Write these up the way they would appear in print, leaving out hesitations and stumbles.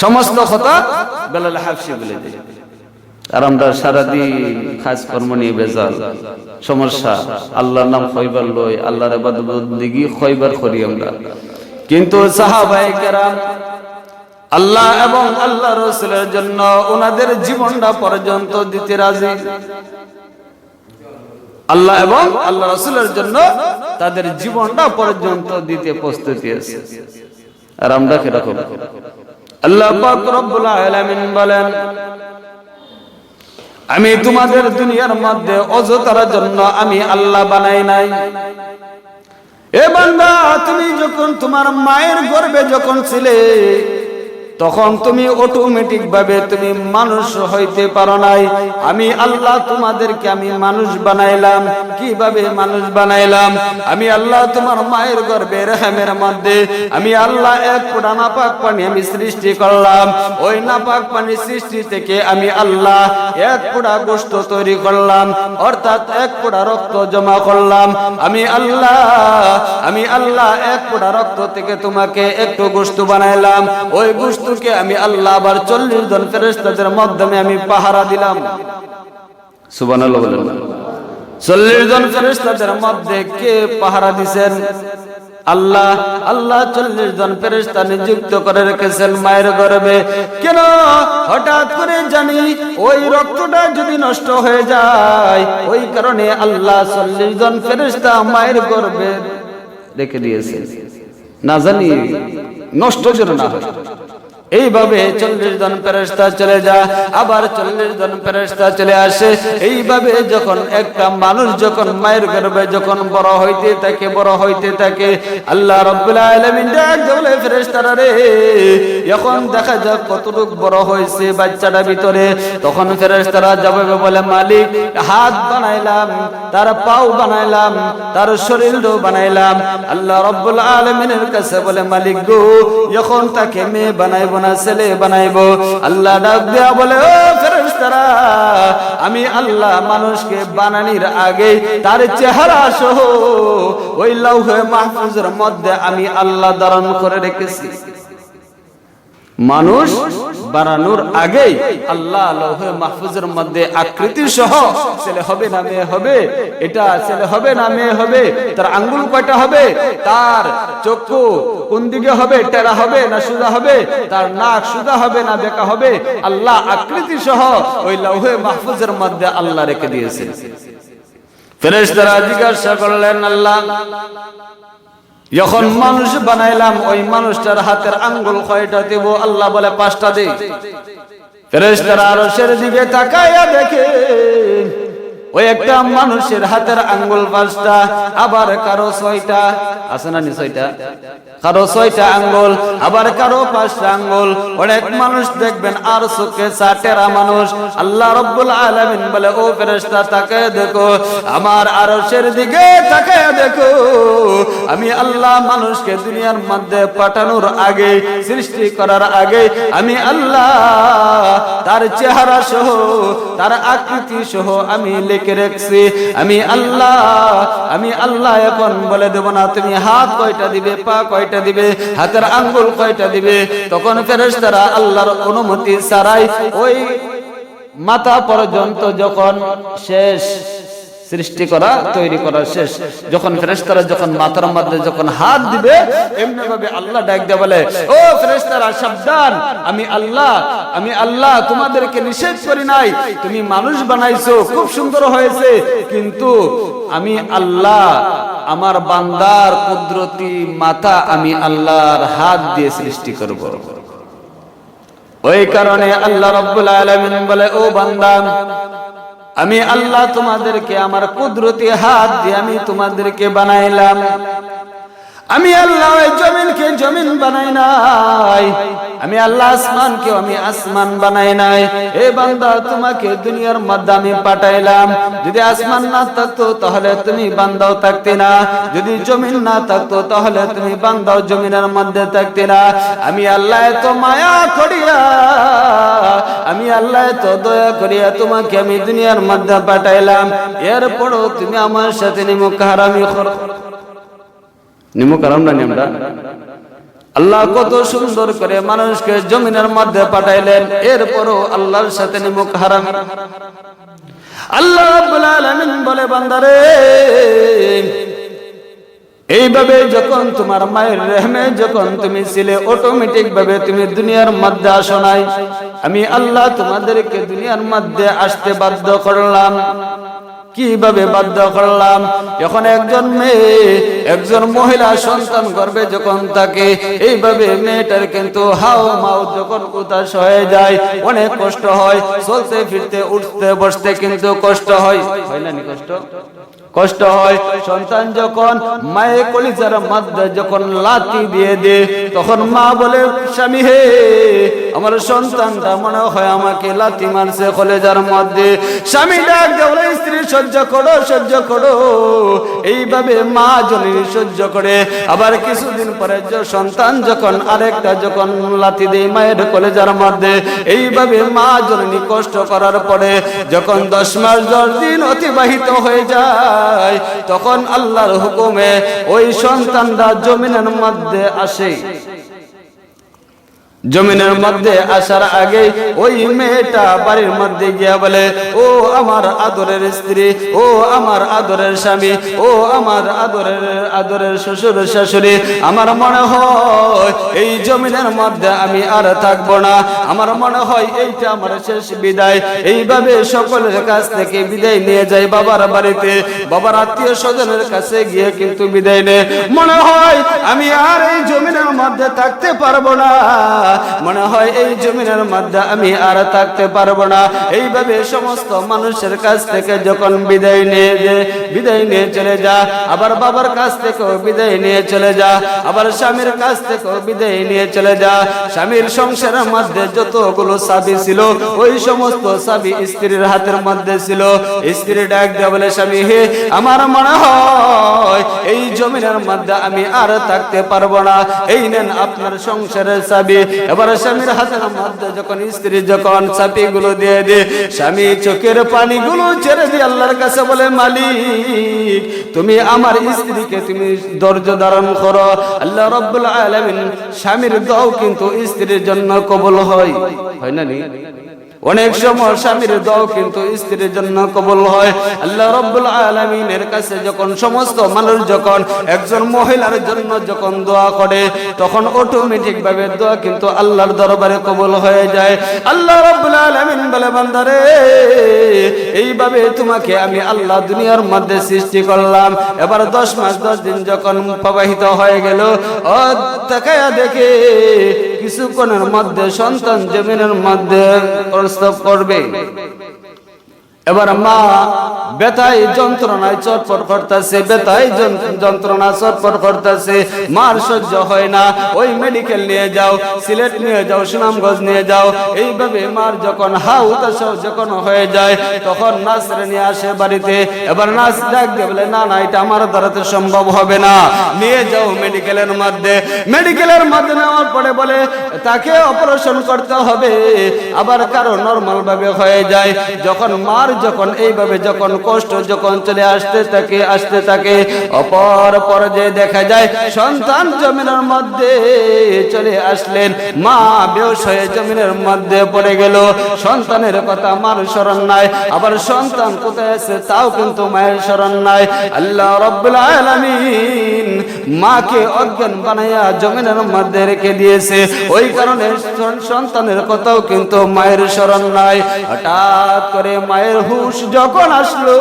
সমস্ত কথা বেলাল হাফসি বলে দেয়। আর আমরা সারাদিন কাজ কর্ম নিয়ে বেজাল, সমস্যা, আল্লাহর নাম খয়বার লই, আল্লাহর ইবাদত বন্দেগী খয়বার করি আমরা। কিন্তু সাহাবায়ে কেরাম আল্লাহ এবং আল্লাহ রাসূলের জন্য ওনাদের জীবনটা পর্যন্ত দিতে রাজি। আল্লাহ এবং আল্লাহ রাসূলের জন্য তাদের জীবনটা পর্যন্ত দিতে প্রস্তুতি আছে। আর আমরা কিরকম? আল্লাহ পাক রব্বুল আলামিন বলেন, আমি তোমাদের দুনিয়ার মধ্যে অযথার জন্য আমি আল্লাহ বানাই নাই। এ বান্দা, তুমি যখন তোমার মায়ের গর্ভে যখন ছিলে তখন তুমি অটোমেটিক ভাবে তুমি মানুষ হইতে পারো নাই। আমি আল্লাহ তোমাদেরকে আমি মানুষ বানাইলাম। কিভাবে মানুষ বানাইলাম? আমি আল্লাহ তোমার মায়ের গর্ভে রহমের মধ্যে আমি আল্লাহ এক ফোঁটা নাপাক পানি আমি সৃষ্টি করলাম। ওই নাপাক পানি সৃষ্টি থেকে আমি আল্লাহ এক ফোঁটা গোশত তৈরি করলাম, অর্থাৎ এক ফোঁটা রক্ত জমা করলাম। আমি আল্লাহ এক ফোঁটা রক্ত থেকে তোমাকে একটু গোশত বানাইলাম। ওই গোশত আমি আল্লাহ আবার 40 জন ফেরেশতাদের মাধ্যমে আমি পাহারা দিলাম। সুবহানাল্লাহ বলেন। 40 জন ফেরেশতাদের মধ্যে কে পাহারা দিবেন? আল্লাহ। আল্লাহ 40 জন ফেরেশতা নিযুক্ত করে রেখেছেন মায়ের গর্ভে। কেন? হঠাৎ করে জানি ওই রক্তটা যদি নষ্ট হয়ে যায়, ওই কারণে আল্লাহ 40 জন ফেরেশতা মায়ের গর্ভে রেখে দিয়েছেন, না জানি নষ্ট যেন না হয়। এইভাবে 40 জন ফেরেশতা চলে যায়, আবার 40 জন ফেরেশতা চলে আসে। এইভাবে যখন একটা মানুষ যখন মায়ের গর্ভে যখন বড় হইতে থাকে আল্লাহ রাব্বুল আলামিন ডাক বলে, ফেরেশতারা রে, এখন দেখা যাক কতটুকু বড় হয়েছে বাচ্চাটা ভিতরে। তখন ফেরেশতারা জবাবে বলে, মালিক, হাত বানাইলাম, তার পাও বানাইলাম, তার শরীরও বানাইলাম। আল্লাহ রাব্বুল আলামিনের কাছে বলে, মালিক গো, এখন তাকে মেয়ে বানাইব না ছেলে বানাইবো? আল্লাহ ডাক দেয়া বলে, ও ফেরেশতারা, আমি আল্লাহ মানুষকে বানানির আগে তার চেহারা সহ ওই লৌহে মাহফুজের মধ্যে আমি আল্লাহ ধারণ করে রেখেছি। মানুষ বানানোর আগে আল্লাহ লৌহে মাহফুজের মধ্যে আকৃতি সহ ছেলে হবে না মেয়ে হবে, এটা ছেলে হবে না মেয়ে হবে, তার আঙ্গুল কয়টা হবে, তার চক্ষু কোন দিকে হবে, টেরা হবে না সোজা হবে, তার নাক সোজা হবে না বেঁকা হবে, আল্লাহ আকৃতি সহ ওই লৌহে মাহফুজের মধ্যে আল্লাহ রেখে দিয়েছেন। ফেরেশতারা জিজ্ঞাসা করলেন, আল্লাহ যখন মানুষ বানাইলাম ওই মানুষটার হাতের আঙ্গুল কয়টা দেব? আল্লাহ বলে, 5টা দে। ফেরেশতারা আরশের দিকে তাকায়া দেখে ওই একটা মানুষের হাতের আঙ্গুল 5টা, আবার কারো 6টা আছে না, 6টা, কারো 6টা আঙ্গুল, আবার কারো 5টা আঙ্গুল। অনেক মানুষ দেখবেন আর চোখে 4টা মানুষ। আল্লাহ রাব্বুল আলামিন বলে, ও ফেরেশতা, তাকায় দেখো, আমার আরশের দিকে তাকায় দেখো, আমি আল্লাহ মানুষকে দুনিয়ার মধ্যে পাঠানোর আগে, সৃষ্টি করার আগে আমি আল্লাহ তার চেহারা সহ তার আকৃতি সহ আমি লিখে রেখেছি। আমি আল্লাহ এখন বলে দেব না তুমি হাত কয়টা দিবে, পা কয়টা দিবে, হাতের আঙ্গুল কয়টা দিবে। তখন ফেরেশতারা আল্লাহর অনুমতি ছাড়াই ওই মাথা পর্যন্ত যখন শেষ সৃষ্টি করা তৈরি করা শেষ, যখন ফেরেশতারা যখন মাথার মধ্যে যখন হাত দিবে, এমনি ভাবে আল্লাহ ডাক দিয়ে বলে, ও ফেরেশতারা সাবধান, আমি আল্লাহ তোমাদেরকে নিষেধ করি নাই, তুমি মানুষ বানাইছো, খুব সুন্দর হয়েছে, কিন্তু আমি আল্লাহ আমার বান্দার কুদরতি মাথা আমি আল্লাহর হাত দিয়ে সৃষ্টি করব। ওই কারণে আল্লাহ রাব্বুল আলামিন বলে, ও বান্দা, আমি আল্লাহ তোমাদেরকে আমার কুদরতি হাত দিয়ে আমি তোমাদেরকে বানাইলাম। আমি আল্লাহ ওই জমিনকে জমিন বানাই নাই, আমি আল্লাহ আসমানকে আমি আসমান বানাই নাই। এ বান্দা, তোমাকে দুনিয়ার মধ্যে আমি পাঠাইলাম। যদি আসমান না থাকতো তাহলে তুমি বান্দাও থাকতে না, যদি জমিন না থাকতো তাহলে তুমি বান্দাও জমিনের মধ্যে থাকতে না। আমি আল্লাহ এত মায়া করিয়া, আমি আল্লাহ এত দয়া করিয়া তোমাকে আমি দুনিয়ার মধ্যে পাঠাইলাম। এরপরও তুমি আমার সাথে নিমুখ হারামি করো। নিমুখ হারাম না আমরা আল্লাহ কত সুন্দর করে মানুষকে জমিনের মধ্যে পাঠাইলেন, এরপরও আল্লাহর সাথে নিমুখ হারাম। আল্লাহ রাব্বুল আলামিন বলে, বান্দারে এইভাবে যখন তোমার মায়ের রেহমে যখন তুমি ছিলে, অটোমেটিক ভাবে তুমি দুনিয়ার মধ্যে আসো নাই, আমি আল্লাহ তোমাদেরকে দুনিয়ার মধ্যে আসতে বাধ্য করলাম। কিভাবে বাধ্য করলাম? এখন একজন মেয়ে, একজন মহিলা সন্তান গর্ভে যখন থাকে, এইভাবে মেয়েটার কিন্তু হাও মাও যখন উদাস হয়ে যায়, অনেক কষ্ট হয়, চলতে ফিরতে উঠতে বসতে কিন্তু কষ্ট হয়, হয় না? কষ্ট হয়। সন্তান যখন মায়ের কলিজার মধ্যে যখন লাথি দিয়ে দে, তখন মা বলে, স্বামী হে, আমার সন্তানটা মনে হয় আমাকে লাথি মারছে কলিজার মধ্যে। স্বামী ডাক দিয়ে বলে, স্ত্রী সহ্য করো, সহ্য করো। এইভাবে মা জননী সহ্য করে। আবার কিছুদিন পরে সন্তান যখন আরেকটা যখন লাথি দেয় মায়ের কলিজার মধ্যে, এইভাবে মা জননী কষ্ট করার পরে যখন 10 মাস 10 দিন অতিবাহিত হয়ে যায়, তখন আল্লাহর হুকুমে ওই সন্তানটা জমিনের মধ্যে আসে। জমিনের মধ্যে আসার আগে ওই মেয়েটা বাড়ির মধ্যে গিয়া বলে, ও আমার আদরের স্ত্রী, ও আমার আদরের স্বামী, ও আমার আদরের শ্বশুর শাশুড়ি, আমার মনে হয় এই জমিনের মধ্যে আমি আর থাকবো না, আমার মনে হয় এইটা আমার শেষ বিদায়। এইভাবে সকলের কাছ থেকে বিদায় নিয়ে যায় বাবার বাড়িতে, বাবার আত্মীয় স্বজনের কাছে গিয়ে কিন্তু বিদায় নেয়। মনে হয় আমি আর এই জমিনের মধ্যে থাকতে পারবো না, মনে হয় এই জমিনের মধ্যে আমি আর থাকতে পারবো না। এইভাবে সমস্ত মানুষের কাছ থেকে যখন বিদায় নিয়ে চলে যা, আবার বাবার কাছ থেকেও বিদায় নিয়ে চলে যা, আবার স্বামীর কাছ থেকেও বিদায় নিয়ে চলে যা। স্বামীর সংসারের মধ্যে যতগুলো চাবি ছিল, ওই সমস্ত চাবি স্ত্রীর হাতের মধ্যে ছিল। স্ত্রী ডাক দিয়ে বলে, স্বামী হে, আমার মনে হয় এই জমিনের মধ্যে আমি আর থাকতে পারবো না, এই নেন আপনার সংসারের চাবি। এবার স্বামীর হাতের মধ্যে যখন স্ত্রী যখন চাবিগুলো দিয়ে দে, স্বামী চোখের পানিগুলো ছেড়ে দিয়ে আল্লাহর কাছে বলে, মালিক তুমি আমার স্ত্রীকে তুমি ধৈর্য ধারণ করো। আল্লাহ রাব্বুল আলামিন স্বামীর দোয়া কিন্তু স্ত্রীর জন্য কবুল হয়, হয় না? অনেক সময় স্বামীর দোয়া কিন্তু স্ত্রীর জন্য কবুল হয়। আল্লাহ রাব্বুল আলামিনের কাছে যখন সমস্ত মানুষ যখন একজন মহিলার জন্য যখন দোয়া করে, তখন অটোমেটিক ভাবে দোয়া কিন্তু আল্লাহর দরবারে কবুল হয়ে যায়। আল্লাহ রাব্বুল আলামিন বলে, বান্দারে এইভাবে তোমাকে আমি আল্লাহ দুনিয়ার মধ্যে সৃষ্টি করলাম। এবার 10 মাস 10 দিন যখন প্রবাহিত হয়ে গেল, ও তাকায়া দেখে কিছুক্ষণের মধ্যে সন্তান জমিনের মধ্যে প্রস্তাব করবে। এবার মা ব্যথায় যন্ত্রণায় চটপট করতেছে, ব্যথায় যন্ত্রণা চটপট করতেছে, মার সহ্য হয় না। ওই মেডিকেল নিয়ে যাও, সিলেট নিয়ে যাও, সুনামগঞ্জ নিয়ে যাও। এইভাবে মার যখন হাউতাস যখন হয়ে যায়, তখন নার্সরে নিয়ে আসে বাড়িতে। এবার নার্স ডাক দিয়ে বলে, না না, এটা আমার দ্বারাতে সম্ভব হবে না, নিয়ে যাও মেডিকেলের মধ্যে। মেডিকেলের মধ্যে নেওয়ার পরে বলে তাকে অপারেশন করতে হবে। আবার কারো নরমাল ভাবে হয়ে যায়। যখন মার যখন এইভাবে যখন কষ্ট যখন চলে আসতে থাকে অপর পর্যায়ে দেখা যায় সন্তান জমিনের মধ্যে চলে আসলেন। মা বেহুশ হয়ে জমিনের মধ্যে পড়ে গেল। সন্তানের কথা মার স্মরণ নাই, আবার সন্তান কোথায় আছে তাও কিন্তু মায়ের স্মরণ নাই। আল্লাহ রাব্বুল আলামিন মাকে অজ্ঞান বানাইয়া জমিনের মধ্যে রেখে দিয়েছে। ওই কারণে সন্তানের কথাও কিন্তু মায়ের স্মরণ নাই। হঠাৎ করে মায়ের হুঁশ যখন আসলো,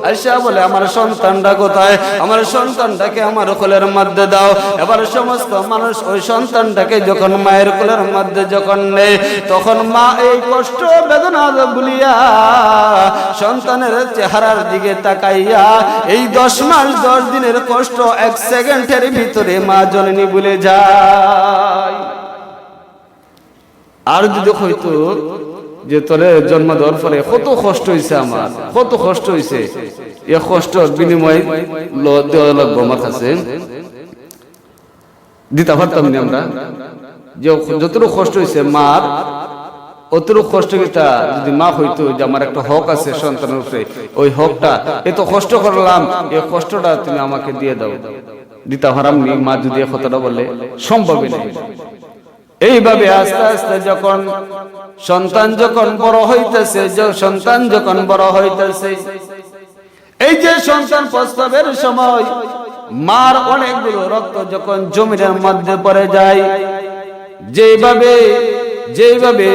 আয়সা বলে, আমার সন্তানটা কোথায়? আমার সন্তানটাকে আমার কোলের মধ্যে দাও। এবার সমস্ত মানুষ ওই সন্তানটাকে যখন মায়ের কোলের মধ্যে যখন নেয়, তখন মা এই কষ্ট বেদনা ভুলিয়া সন্তানের চেহারার দিকে তাকাইয়া এই 10 মাস 10 দিনের কষ্ট 1 সেকেন্ডের ভিতরে মা জননী ভুলে যায়। আর যদি হয়তো যে তোরে জন্ম দেওয়ার পরে কত কষ্ট হয়েছে, আমার কত কষ্ট হয়েছে, এ কষ্টর বিনিময় দেওয়া লাগবো আমার কাছে, দিতে পারতাম না আমরা। যে যতটুকু কষ্ট হয়েছে মার, অতটুকু কষ্ট যদি মা হইতো যে আমার একটা হক আছে সন্তানের উপরে, ওই হকটা এত কষ্ট করলাম, এই কষ্টটা তুমি আমাকে দিয়ে দাও। দিতে হারাম নি, মা যদি কথাটা বলে সম্ভবই নেই। এইভাবে আস্তে আস্তে যখন সন্তান যখন বড় হইতেছে, সন্তান যখন বড় হইতেছে, এই যে সন্তান প্রসবের সময় মার অনেকগুলো রক্ত যখন জমিনের মধ্যে পড়ে যায়, যেভাবে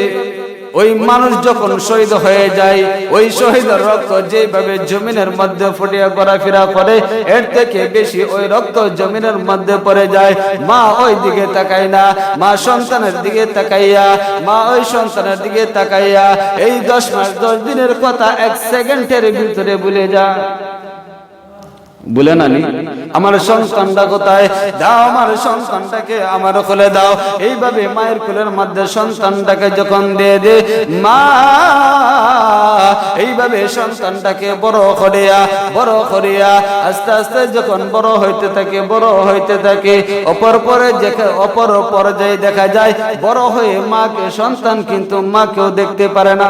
ওই মানুষ যখন শহীদ হয়ে যায়, ওই শহীদের রক্ত যেভাবে জমিনের মধ্যে ফুটিয়ে ঘোরাফেরা করে, এর থেকে বেশি ওই রক্ত জমিনের মধ্যে পড়ে যায়। মা ওই দিকে তাকায় না, মা সন্তানের দিকে তাকাইয়া, মা ওই সন্তানের দিকে তাকাইয়া এই 10 মাস 10 দিনের কথা 1 সেকেন্ডের ভিতরে ভুলে যায়। বলে নানি আমার সন্তানটা কোথায়, দাও আমার সন্তানটাকে আমার কোলে দাও। এইভাবে মায়ের কোলের মধ্যে সন্তানটাকে যখন দিয়ে দে, মা এইভাবে সন্তানটাকে বড় করিয়া আস্তে আস্তে যখন বড় হইতে থাকে অপর পর্যায়ে দেখা যায় বড় হয়ে মাকে, সন্তান কিন্তু মাকেও দেখতে পারে না।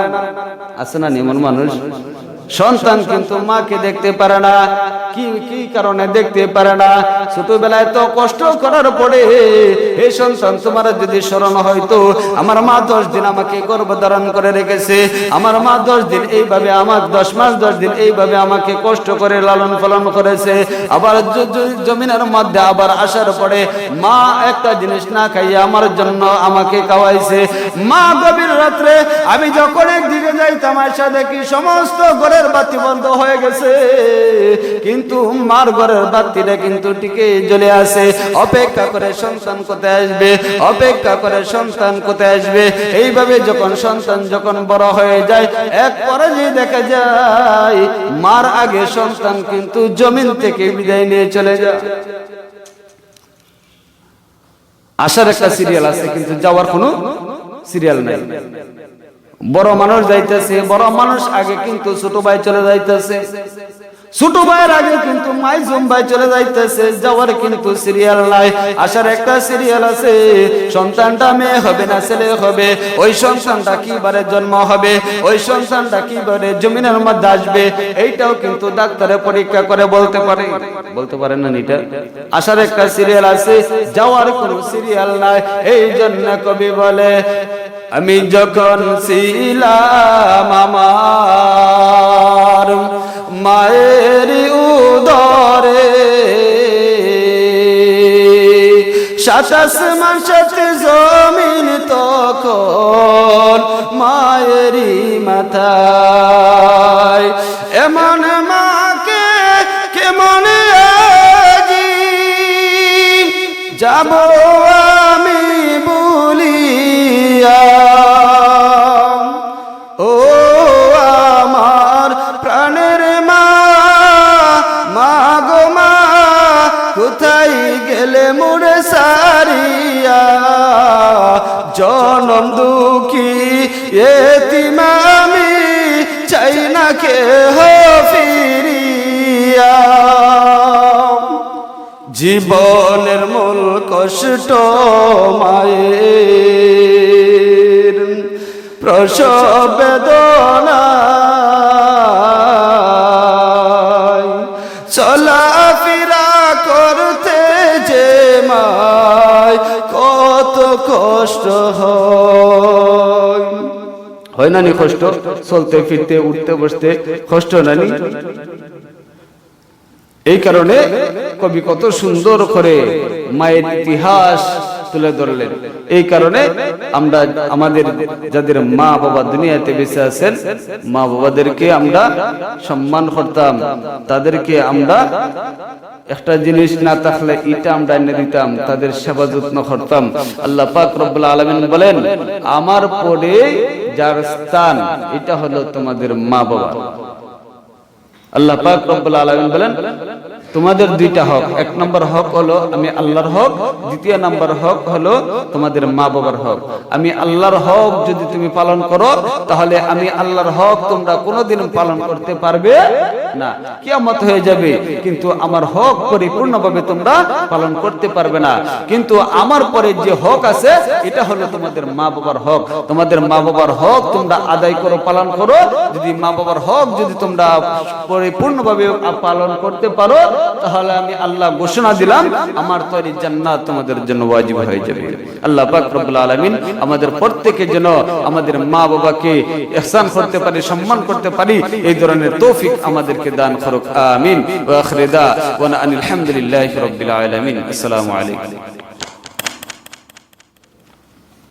আছে না এমন মানুষ, সন্তান কিন্তু মাকে দেখতে পারে না। কি কারণে দেখতে পারে না? ছোটবেলায় তো কষ্ট করার পরে এই সন্তান তোমার যদি স্মরণ হয়তো, আমার মা 10 দিন আমাকে গর্ভধারণ করে রেখেছে, আমার মা 10 দিন এইভাবে, আমার 10 মাস 10 দিন এইভাবে আমাকে কষ্ট করে লালন পালন করেছে। আবার জমিনের মধ্যে আবার আসার পরে মা একটা জিনিস না খাইয়ে আমার জন্য আমাকে খাওয়াইছে। মা গভীর রাত্রে আমি যখন একদিকে যাইতাম, আয়সা দেখি সমস্ত ঘরের বাতি বন্ধ হয়ে গেছে, কিন্তু মার ঘরের বাতিটা কিন্তু টিকে জ্বলে আছে। অপেক্ষা করে সন্তান কোথায় আসবে, অপেক্ষা করে সন্তান কোথায় আসবে। এইভাবে যখন সন্তান যখন বড় হয়ে যায়, এক পর্যায়ে দেখা যায় মার আগে সন্তান কিন্তু জমিন থেকে বিদায় নিয়ে চলে যায়। আসার একটা সিরিয়াল আছে কিন্তু যাওয়ার কোনো সিরিয়াল নাই। বড় মানুষ যাইতেছে, বড় মানুষ আগে কিন্তু ছোট ভাই চলে যাইতেছে, ছোট ভাইয়ের আগে কিন্তু মাইজুম ভাই চলে যাইতেছে। যাওয়ার কিন্তু সিরিয়াল নাই, আসার একটা সিরিয়াল আছে। সন্তানটা মেয়ে হবে না ছেলে হবে, ওই সন্তানটা কিবারে জন্ম হবে, ওই সন্তানটা কিবারে জমিনের মধ্যে আসবে, এইটাও কিন্তু ডাক্তারে পরীক্ষা করে বলতে পারে না। এটা আসার একটা সিরিয়াল আছে, যাওয়ার কোনো সিরিয়াল নাই। এই জন্য কবি বলে, আমি যখন ছিলাম আমার মায়ের উদরে, 27 মাসেতে জমিন তখন মায়েরই মাথায়। এমন মাকে কেমন আজি যাব আমি বলিয়া, ও আমার প্রাণের মা, মা গো মা কোথায় গেলে মোরে সারিয়া, জনম দুঃখী এতিম আমি চাই না কেহ ফিরিয়া। জীবনের মূল কষ্ট মায়ের, প্রসব বেদনা চলাফেরা করতে যে মায় কত কষ্ট হয় না নি? কষ্ট চলতে ফিরতে উঠতে বসতে কষ্ট নানি। এই কারণে কবি কত সুন্দর করে মায়ের ইতিহাস তুলে ধরলেন। এই কারণে আমরা আমাদের যাদের মা বাবা দুনিয়াতে বেঁচে আছেন, মা বাবাদেরকে আমরা সম্মান করতাম, তাদেরকে আমরা একটা জিনিস না থাকলে এটা আমরা এনে দিতাম, তাদের সেবা যত্ন করতাম। আল্লাহ পাক রব্বুল আলামিন বলেন, আমার পরে যার স্থান এটা হলো তোমাদের মা বাবা। আল্লাহ পাক রব্বুল আলামিন বলেন, তোমাদের দুইটা হক, 1 নম্বর হক হলো আমি আল্লাহর হক, 2 নম্বর হক হলো তোমাদের মা বাবার হক। আমি আল্লাহর হক যদি তুমি পালন করো, তাহলে আমি আল্লাহর হক তোমরা কোনোদিন পালন করতে পারবে না, কিয়ামত হয়ে যাবে, কিন্তু আমার হক পরিপূর্ণভাবে তোমরা পালন করতে পারবে না। কিন্তু আমার পরে যে হক আছে এটা হলো তোমাদের মা বাবার হক। তোমাদের মা বাবার হক তোমরা আদায় করো, পালন করো। যদি মা বাবার হক যদি তোমরা পরিপূর্ণভাবে পালন করতে পারো, তাহলে আমি আল্লাহ ঘোষণা দিলাম আমার তৈরি জান্নাত তোমাদের জন্য ওয়াজিব হয়ে যাবে। আল্লাহ পাক রব্বুল আলামিন আমাদের প্রত্যেকের জন্য আমাদের মা বাবাকে ইহসান করতে পারি, সম্মান করতে পারি, এই ধরনের তৌফিক আমাদেরকে দান করুক। আমিন। ওয়া আখিরু দাওয়ানা আলহামদুলিল্লাহি রাব্বিল আলামিন। আসসালামু আলাইকুম।